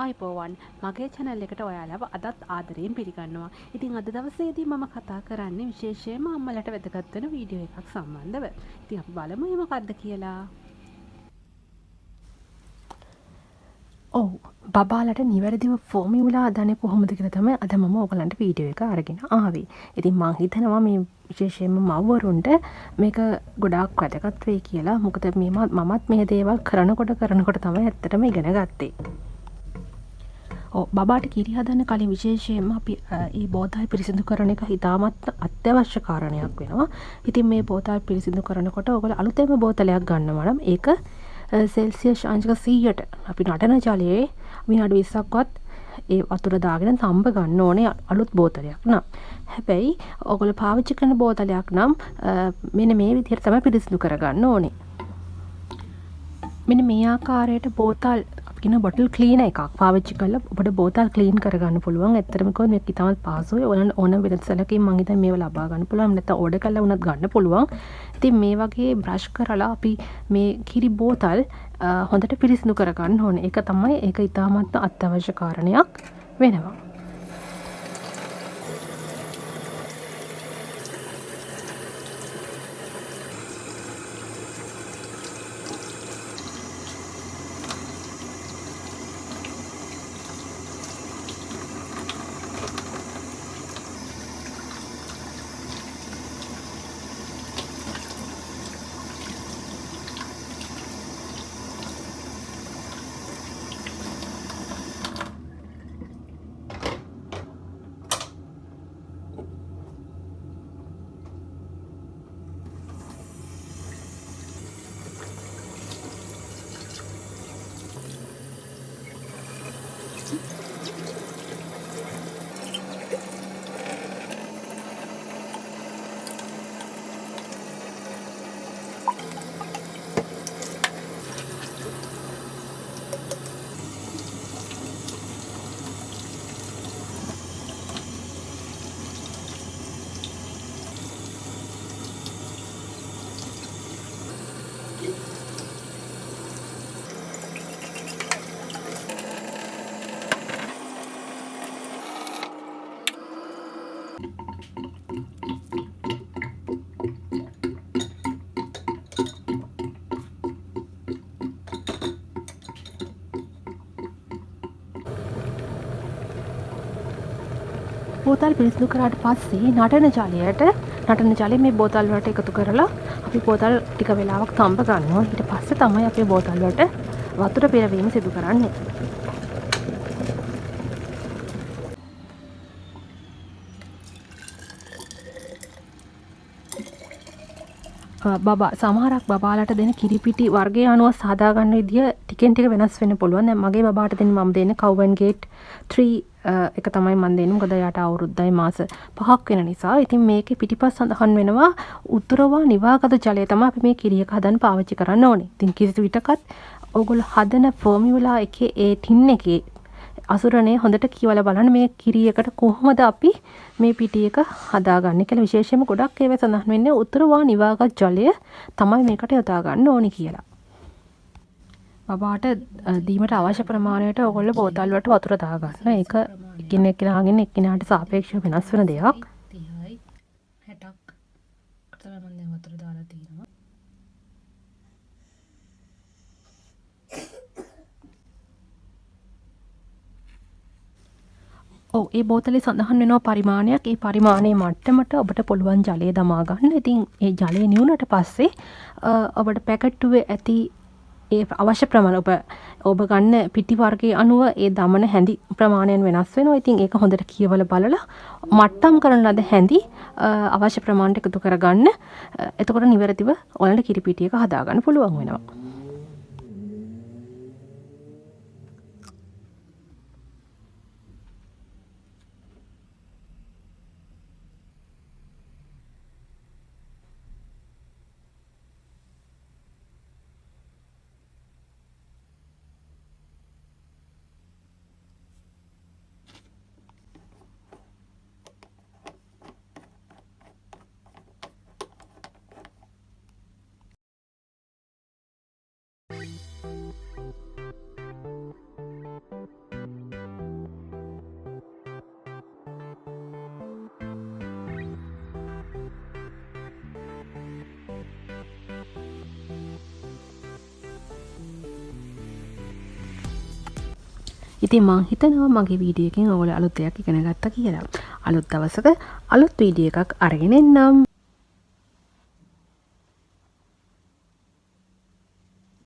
ආයිබෝවන් මගේ channel එකට ඔයාලව අදත් ආදරයෙන් පිළිගන්නවා. ඉතින් අද දවසේදී මම කතා කරන්නේ විශේෂයෙන්ම අම්මලට වැදගත් වෙන වීඩියෝ එකක් සම්බන්ධව. ඉතින් අපි බලමු මේ මොකක්ද කියලා. ඔව් බබාලට නිවැරදිව ෆෝමියුලා හදන්නේ කොහොමද කියලා තමයි අද මම ඔයගලන්ට වීඩියෝ එක අරගෙන ආවේ. ඉතින් මම හිතනවා මේ විශේෂයෙන්ම මව්වරුන්ට මේක ගොඩාක් වැදගත් වෙයි කියලා. මොකද මමත් මේ දේවල් කරනකොට තමයි ඇත්තටම ඉගෙන ගත්තේ. බබාට කිරි හදන්න කලින් විශේෂයෙන්ම අපි ඒ බෝතල් පිරිසිදු කරන එක ඉතාමත් අත්‍යවශ්‍ය කාරණයක් වෙනවා. ඉතින් මේ බෝතල් පිරිසිදු කරනකොට ඔයගොල්ලෝ අලුතෙන්ම බෝතලයක් ගන්නවා නම් ඒක සෙල්සියස් අංශක 100ට අපි නටන ජලයේ විනාඩි 20ක්වත් ඒ වතුර දාගෙන තම්බ ගන්න ඕනේ අලුත් බෝතලයක් නම්. හැබැයි ඔයගොල්ලෝ පාවිච්චි කරන බෝතලයක් නම් මෙන්න මේ විදිහට තමයි පිරිසිදු කරගන්න ඕනේ. මෙන්න මේ ආකාරයට බෝතල් කියන බොටල් ක්ලීනර් එකක් පාවිච්චි කරලා ඔබට බෝතල් ක්ලීන් කරගන්න පුළුවන්. ඇත්තටම කිව්වොත් මේක ඉතාමත් පහසුයි. ඔයාලට ඕන වෙනසලකින් මම හිතන්නේ මේව ලබා ගන්න පුළුවන්. නැත්නම් ඕඩර් කරලා වුණත් ගන්න පුළුවන්. ඉතින් මේ වගේ බ්‍රෂ් කරලා අපි මේ කිරි බෝතල් හොඳට පිරිසිදු කරගන්න ඕනේ. ඒක ඉතාමත් අත්‍යවශ්‍ය කාරණයක් වෙනවා. බෝතල් පිරිසිදු කරාට පස්සේ නටන ජලය මේ බෝතල් වලට එකතු කරලා අපි බෝතල් ටික වෙලාවක් තම්බ ගන්නවා. ඊට පස්සේ තමයි අපි බෝතල් වලට වතුර පෙරවීම සිදු කරන්නේ. සමහරක් බබාලට දෙන කිරිපිටි වර්ගය අනුව සාදා ගන්න විදිය ටිකෙන් ටික වෙනස් වෙන්න පුළුවන්. දැන් මගේ බබාට මම දෙන්නේ cow and gate 3 එක තමයි මම දෙන්නේ. මොකද යාට අවුරුද්දයි මාස 5ක් වෙන නිසා. ඉතින් මේකේ පිටිපස්ස සඳහන් වෙනවා උතුරවා නිවාගත ජලය තමයි අපි මේ කිරියක හදන්න පාවිච්චි කරන්න ඕනේ. ඉතින් කිසි විටකත් ඕගොල්ලෝ හදන ෆෝමියුලා එකේ ඒ ටින් එකේ අසුරනේ හොඳට කියවලා බලන්න මේ කිරියකට කොහොමද අපි මේ පිටි එක හදාගන්නේ කියලා. විශේෂයෙන්ම ගොඩක් ඒවා සඳහන් වෙන්නේ උතුරවා නිවාගත් ජලය තමයි මේකට යොදා ගන්න ඕනි කියලා. බබාට දීමට අවශ්‍ය ප්‍රමාණයට ඔයගොල්ලෝ බෝතල් වලට වතුර දාගන්න. ඒක එකිනෙකාගෙන් එකිනෙකාට සාපේක්ෂව වෙනස් වෙන දෙයක්. 30යි 60ක් තමයි මම දැන් වතුර දාලා තියෙනවා. ඒ බෝතලේ සඳහන් වෙනවා පරිමාණයක්. ඒ පරිමාණයේ මට්ටමට ඔබට පුළුවන් ජලය දමා ගන්න. ඉතින් ඒ ජලය නිවුනට පස්සේ ඔබට පැකට්ටුවේ ඇති ඒ අවශ්‍ය ප්‍රමාණය ඔබ ගන්න පිටි වර්ගයේ අනුව ඒ දමන හැඳි ප්‍රමාණයන් වෙනස් වෙනවා. ඉතින් ඒක හොඳට කියවලා බලලා මට්ටම් කරන ලද හැඳි අවශ්‍ය ප්‍රමාණයට එකතු කරගන්න. එතකොට නිවැරදිව ඔයාලට කිරි පිටියක හදාගන්න පුළුවන් වෙනවා. ඉතින් මං හිතනවා මගේ වීඩියෝ එකෙන් ඔයගොල්ලෝ අලුත් දෙයක් ඉගෙන ගත්තා කියලා. අලුත් දවසක අලුත් වීඩියෝ එකක් අරගෙන එන්නම්.